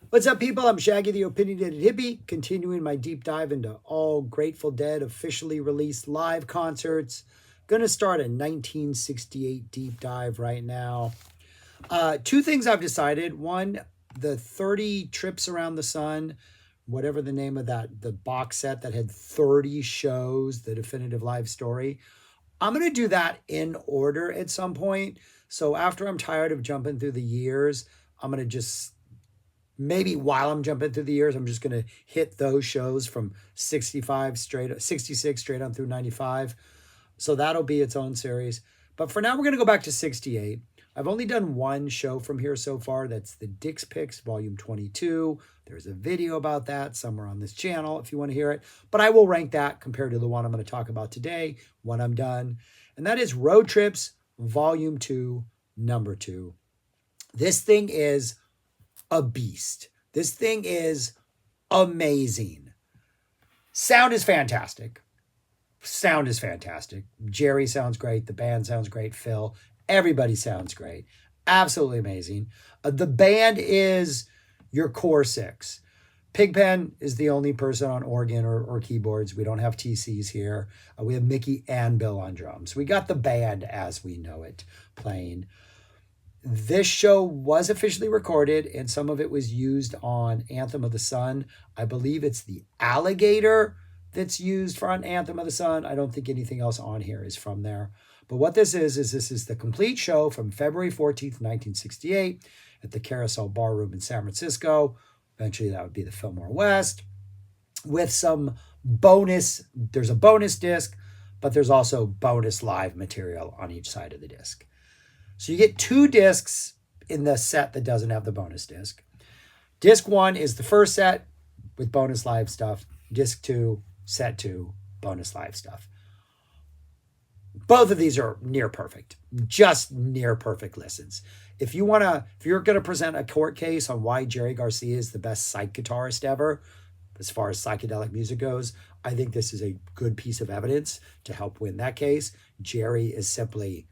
What's up, people? I'm Shaggy the Opinionated Hippie, continuing my deep dive into all Grateful Dead officially released live concerts. Gonna start a 1968 deep dive right now. Two things I've decided. One, the 30 Trips Around the Sun, whatever the name of that, the box set that had 30 shows, the definitive live story. I'm gonna do that in order at some point. So after I'm tired of jumping through the years, I'm gonna just maybe while I'm jumping through the years, I'm just going to hit those shows from 65 straight, 66 straight on through 95. So that'll be its own series. But for now, we're going to go back to 68. I've only done one show from here so far. That's the Dick's Picks, Volume 22. There's a video about that somewhere on this channel if you want to hear it. But I will rank that compared to the one I'm going to talk about today when I'm done. And that is Road Trips, Volume 2, Number 2. This thing is a beast. This thing is amazing. Sound is fantastic. Sound is fantastic. Jerry sounds great. The band sounds great. Phil, everybody sounds great. Absolutely amazing. The band is your core six. Pigpen is the only person on organ or keyboards. We don't have TCs here. We have Mickey and Bill on drums. We got the band as we know it playing. This show was officially recorded, and some of it was used on Anthem of the Sun. I believe it's the alligator that's used for an Anthem of the Sun. I don't think anything else on here is from there. But what this is this is the complete show from February 14th, 1968 at the Carousel Ballroom in San Francisco. Eventually, that would be the Fillmore West, with some bonus. There's a bonus disc, but there's also bonus live material on each side of the disc. So you get two discs in the set that doesn't have the bonus disc. Disc 1 is the first set with bonus live stuff. Disc 2, set 2, bonus live stuff. Both of these are near perfect, just near perfect listens. If you're going to present a court case on why Jerry Garcia is the best psych guitarist ever, as far as psychedelic music goes, I think this is a good piece of evidence to help win that case. Jerry is simply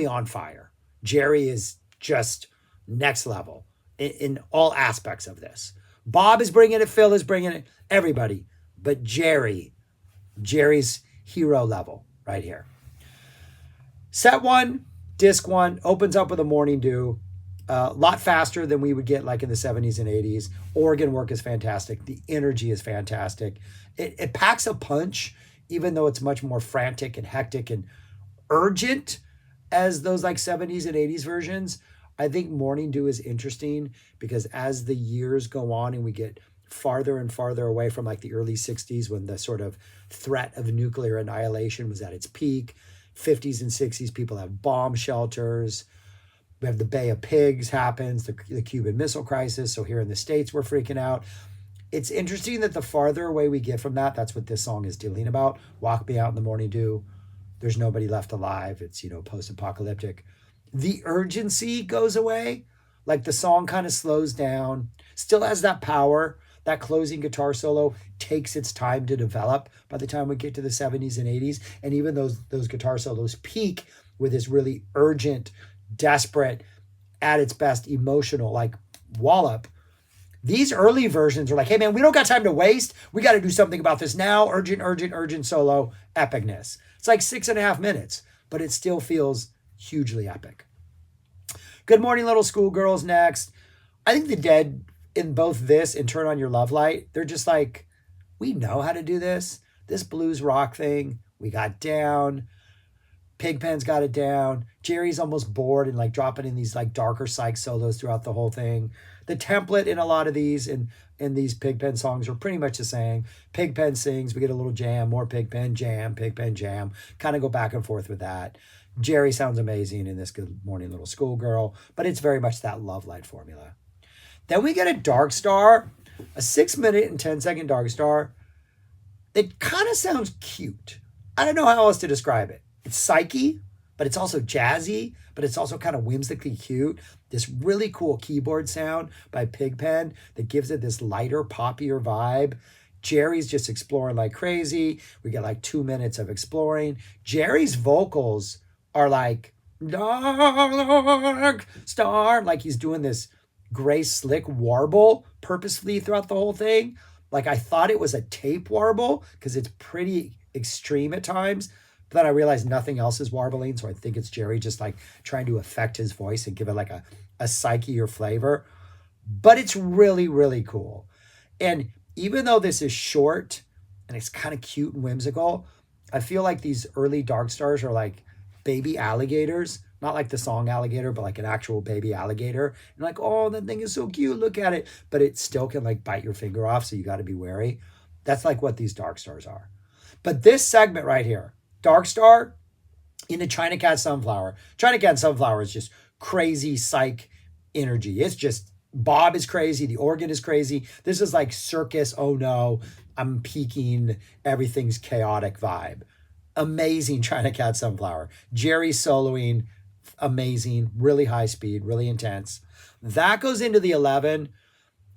on fire. Jerry is just next level in all aspects of this. Bob is bringing it. Phil is bringing it. Everybody. But Jerry's hero level right here. Set 1, disc 1, opens up with a Morning Dew. A lot faster than we would get like in the 70s and 80s. Organ work is fantastic. The energy is fantastic. It packs a punch, even though it's much more frantic and hectic and urgent as those like 70s and 80s versions. I think Morning Dew is interesting because as the years go on and we get farther and farther away from like the early 60s when the sort of threat of nuclear annihilation was at its peak, 50s and 60s, people have bomb shelters. We have the Bay of Pigs happens, the Cuban Missile Crisis. So here in the States, we're freaking out. It's interesting that the farther away we get from that, that's what this song is dealing about. Walk Me Out in the Morning Dew. There's nobody left alive. It's, post-apocalyptic. The urgency goes away. Like the song kind of slows down. Still has that power. That closing guitar solo takes its time to develop by the time we get to the 70s and 80s. And even those guitar solos peak with this really urgent, desperate, at its best, emotional, like wallop. These early versions are like, hey man, we don't got time to waste. We got to do something about this now. Urgent solo epicness. It's like 6.5 minutes, but it still feels hugely epic. Good Morning Little Schoolgirls next. I think the Dead in both this and Turn on Your Love Light, they're just like, we know how to do this. This blues rock thing, we got down. Pigpen's got it down. Jerry's almost bored and like dropping in these like darker psych solos throughout the whole thing. The template in a lot of these in these Pigpen songs are pretty much the same. Pigpen sings, we get a little jam, more Pigpen jam, kind of go back and forth with that. Jerry sounds amazing in this Good Morning Little Schoolgirl, but it's very much that Love Light formula. Then we get a Dark Star, a 6-minute and 10-second Dark Star. It kind of sounds cute. I don't know how else to describe it. It's psyche, but it's also jazzy, but it's also kind of whimsically cute. This really cool keyboard sound by Pigpen that gives it this lighter, poppier vibe. Jerry's just exploring like crazy. We get like 2 minutes of exploring. Jerry's vocals are like, dark star, like he's doing this gray slick warble purposefully throughout the whole thing. Like I thought it was a tape warble because it's pretty extreme at times. But then I realized nothing else is warbling. So I think it's Jerry just like trying to affect his voice and give it like a psyche or flavor. But it's really, really cool. And even though this is short and it's kind of cute and whimsical, I feel like these early Dark Stars are like baby alligators, not like the song Alligator, but like an actual baby alligator. And like, oh, that thing is so cute. Look at it. But it still can like bite your finger off. So you got to be wary. That's like what these Dark Stars are. But this segment right here, Dark Star into China Cat Sunflower. China Cat Sunflower is just crazy psych energy. It's just Bob is crazy. The organ is crazy. This is like circus. Oh no, I'm peaking. Everything's chaotic vibe. Amazing China Cat Sunflower. Jerry soloing. Amazing. Really high speed. Really intense. That goes into the 11.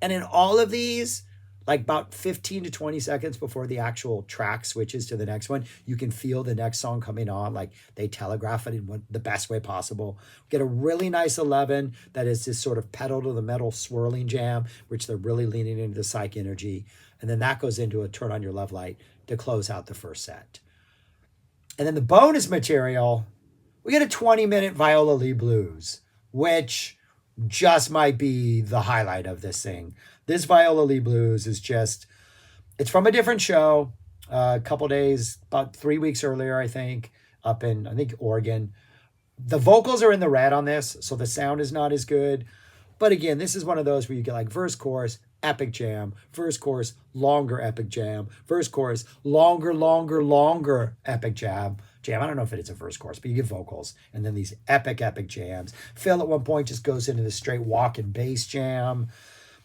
And in all of these, like about 15 to 20 seconds before the actual track switches to the next one, you can feel the next song coming on. Like they telegraph it in the best way possible. We get a really nice 11 that is this sort of pedal to the metal swirling jam, which they're really leaning into the psych energy. And then that goes into a Turn on Your Love Light to close out the first set. And then the bonus material, we get a 20-minute Viola Lee blues, which just might be the highlight of this thing. This Viola Lee blues is just, it's from a different show, a couple days, about 3 weeks earlier, I think, up in, I think, Oregon. The vocals are in the red on this, so the sound is not as good. But again, this is one of those where you get like verse, chorus, epic jam, verse, chorus, longer epic jam, verse, chorus, longer epic jam. I don't know if it's a verse chorus, but you get vocals and then these epic jams. Phil at one point just goes into the straight walk and bass jam.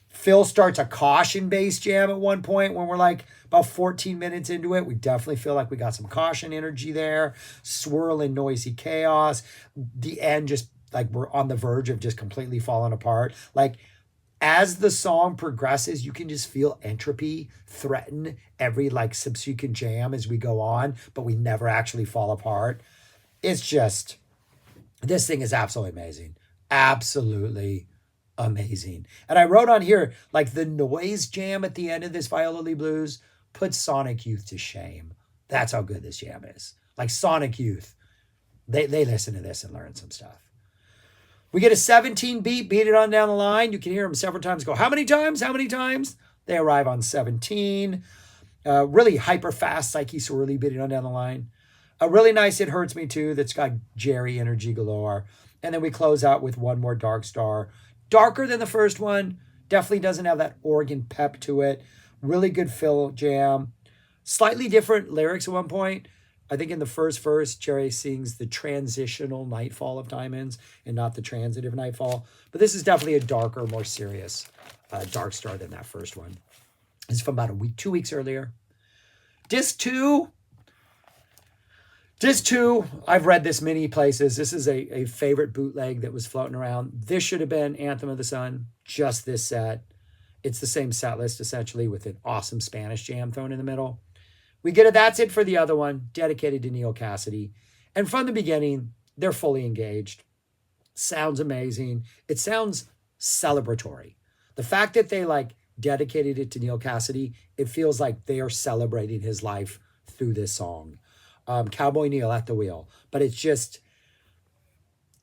Phil starts a caution bass jam at one point when we're like about 14 minutes into it. We definitely feel like we got some caution energy there. Swirling noisy chaos. The end just like we're on the verge of just completely falling apart. Like as the song progresses, you can just feel entropy threaten every like subsequent jam as we go on, but we never actually fall apart. It's just, this thing is absolutely amazing. Absolutely amazing. And I wrote on here, like the noise jam at the end of this Viola Lee blues puts Sonic Youth to shame. That's how good this jam is. Like Sonic Youth, they listen to this and learn some stuff. We get a 17 beat, beat it on down the line. You can hear them several times go, how many times? How many times? They arrive on 17. Really hyper fast, psyche swirly beating on down the line. A really nice It Hurts Me Too that's got Jerry energy galore. And then we close out with one more Dark Star. Darker than the first one. Definitely doesn't have that organ pep to it. Really good fill jam. Slightly different lyrics at one point. I think in the first verse, Jerry sings the transitional nightfall of diamonds and not the transitive nightfall. But this is definitely a darker, more serious Dark Star than that first one. It's from about 2 weeks earlier. Disc 2. Disc 2, I've read this many places. This is a favorite bootleg that was floating around. This should have been Anthem of the Sun, just this set. It's the same set list, essentially, with an awesome Spanish jam thrown in the middle. We get a That's It for the Other One, dedicated to Neal Cassady. And from the beginning, they're fully engaged. Sounds amazing. It sounds celebratory. The fact that they like dedicated it to Neal Cassady, it feels like they are celebrating his life through this song. Cowboy Neal at the wheel. But it's just,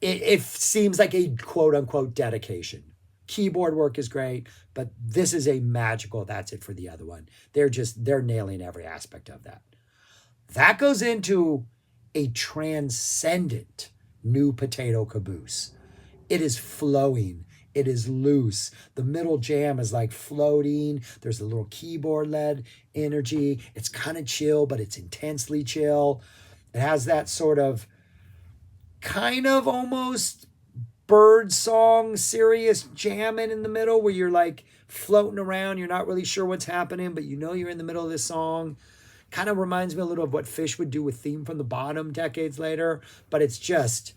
it seems like a quote unquote dedication. Keyboard work is great, but this is a magical That's It for the Other One. They're nailing every aspect of that. That goes into a transcendent new Potato Caboose. It is flowing. It is loose. The middle jam is like floating. There's a little keyboard-led energy. It's kind of chill, but it's intensely chill. It has that sort of kind of almost bird song, serious jamming in the middle where you're like floating around. You're not really sure what's happening, but you know you're in the middle of this song. Kind of reminds me a little of what Phish would do with Theme from the Bottom decades later, but it's just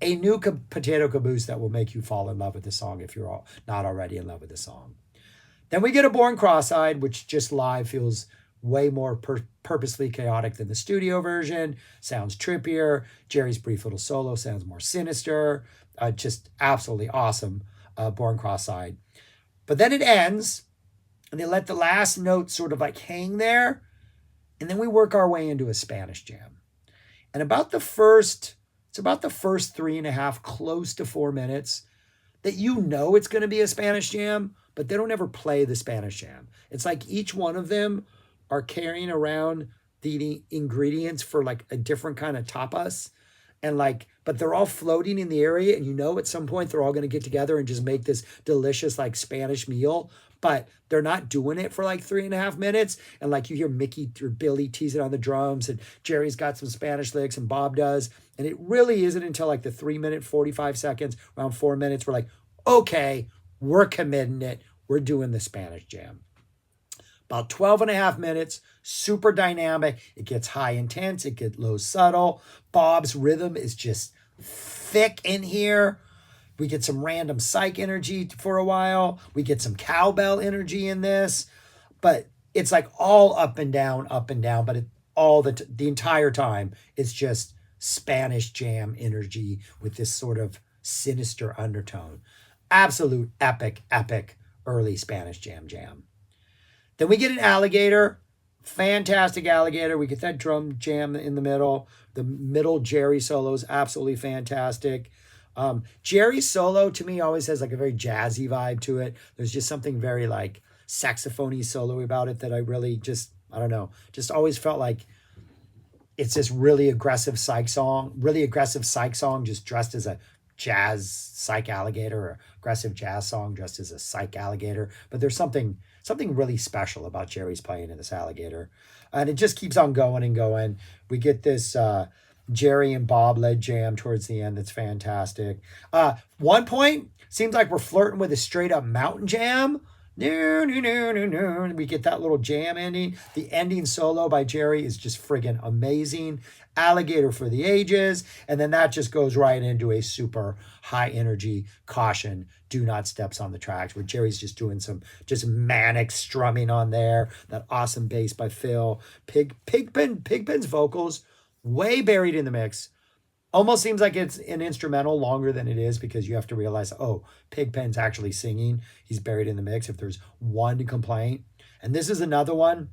a new Potato Caboose that will make you fall in love with the song if you're not already in love with the song. Then we get a Born Cross-Eyed, which just live feels way more purposely chaotic than the studio version. Sounds trippier. Jerry's brief little solo sounds more sinister. Just absolutely awesome. Born Cross-Eyed. But then it ends, and they let the last note sort of like hang there, and then we work our way into a Spanish jam. And it's about the first 3.5, close to 4 minutes, that it's going to be a Spanish jam, but they don't ever play the Spanish jam. It's like each one of them are carrying around the ingredients for like a different kind of tapas. And like, but they're all floating in the area. And at some point they're all going to get together and just make this delicious like Spanish meal. But they're not doing it for like 3.5 minutes. And like you hear Mickey or Billy teasing on the drums, and Jerry's got some Spanish licks, and Bob does. And it really isn't until like the 3-minute, 45 seconds, around 4 minutes, we're like, okay, we're committing it. We're doing the Spanish jam. About 12.5 minutes, super dynamic. It gets high intense. It gets low subtle. Bob's rhythm is just thick in here. We get some random psych energy for a while. We get some cowbell energy in this. But it's like all up and down. But the entire time, it's just Spanish jam energy with this sort of sinister undertone. Absolute epic early Spanish jam. Then we get an Alligator, fantastic Alligator. We get that drum jam in the middle. The middle Jerry solo is absolutely fantastic. Jerry's solo to me always has like a very jazzy vibe to it. There's just something very like saxophony solo about it that I really just always felt like it's this really aggressive psych song just dressed as a jazz psych alligator, or aggressive jazz song dressed as a psych alligator. But there's something really special about Jerry's playing in this Alligator. And it just keeps on going and going. We get this Jerry and Bob led jam towards the end that's fantastic. One point, seems like we're flirting with a straight up mountain jam. No. We get that little jam ending. The ending solo by Jerry is just friggin' amazing. Alligator for the ages. And then that just goes right into a super high energy caution. Do not steps on the tracks, where Jerry's just doing some just manic strumming on there. That awesome bass by Phil. Pigpen's vocals way buried in the mix. Almost seems like it's an instrumental longer than it is, because you have to realize, Pigpen's actually singing. He's buried in the mix if there's one complaint. And this is another one,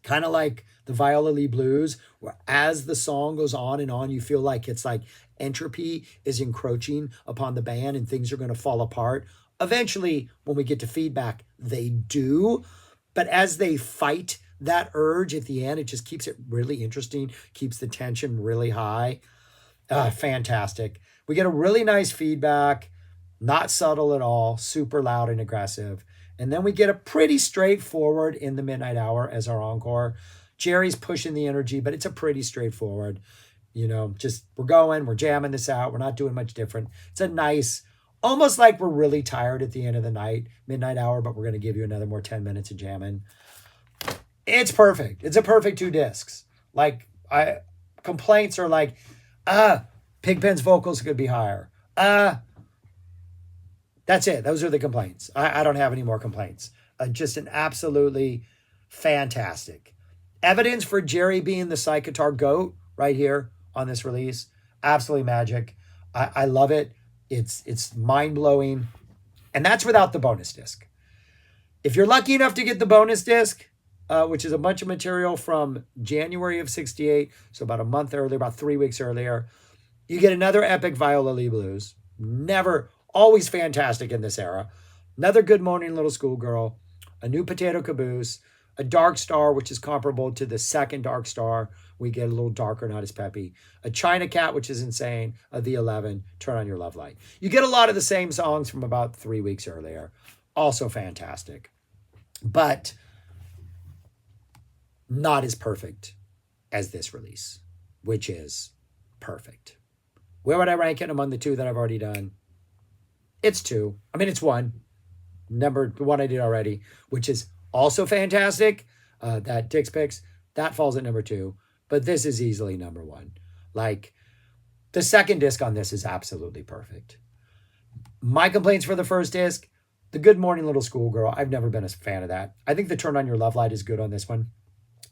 kind of like the Viola Lee Blues, where as the song goes on and on, you feel like it's like entropy is encroaching upon the band and things are going to fall apart. Eventually, when we get to feedback, they do. But as they fight that urge at the end, it just keeps it really interesting, keeps the tension really high. Fantastic. We get a really nice feedback, not subtle at all, super loud and aggressive. And then we get a pretty straightforward In the Midnight Hour as our encore. Jerry's pushing the energy, but it's a pretty straightforward, just we're jamming this out. We're not doing much different. It's a nice, almost like we're really tired at the end of the night, Midnight Hour, but we're going to give you another more 10 minutes of jamming. It's perfect. It's a perfect 2 discs. Like, complaints are like, Pigpen's vocals could be higher. That's it. Those are the complaints. I don't have any more complaints. Just an absolutely fantastic. Evidence for Jerry being the psych guitar goat right here on this release. Absolutely magic. I love it. It's mind-blowing. And that's without the bonus disc. If you're lucky enough to get the bonus disc, which is a bunch of material from January of 68, so about a month earlier, about 3 weeks earlier, you get another epic Viola Lee Blues. Always fantastic in this era. Another Good Morning Little Schoolgirl, a new Potato Caboose, a Dark Star, which is comparable to the second Dark Star. We get a little darker, not as peppy. A China Cat, which is insane. A The 11, Turn on Your Love Light. You get a lot of the same songs from about 3 weeks earlier. Also fantastic. But not as perfect as this release, which is perfect. Where would I rank it among the 2 that I've already done? It's 2. It's 1. The one I did already, which is also fantastic. That Dick's Picks, that falls at number 2. But this is easily number 1. Like, the second disc on this is absolutely perfect. My complaints for the first disc, the Good Morning Little Schoolgirl, I've never been a fan of that. I think the Turn on Your Love Light is good on this one.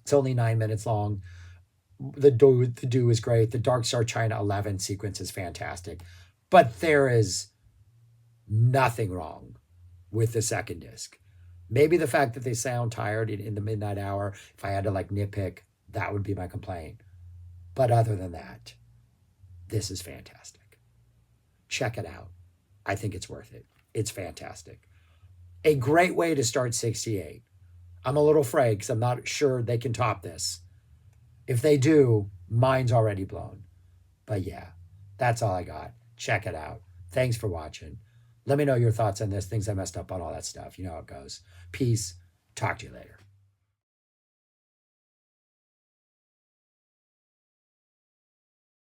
It's only 9 minutes long. The Do is great. The Dark Star China 11 sequence is fantastic. But there is Nothing wrong with the second disc. Maybe the fact that they sound tired in the midnight hour, if I had to like nitpick, that would be my complaint. But other than that, this is fantastic. Check it out. I think it's worth it. It's fantastic. A great way to start 68. I'm a little afraid because I'm not sure they can top this. If they do, mine's already blown. But yeah, that's all I got. Check it out. Thanks for watching. Let me know your thoughts on this, things I messed up on, all that stuff. You know how it goes. Peace. Talk to you later.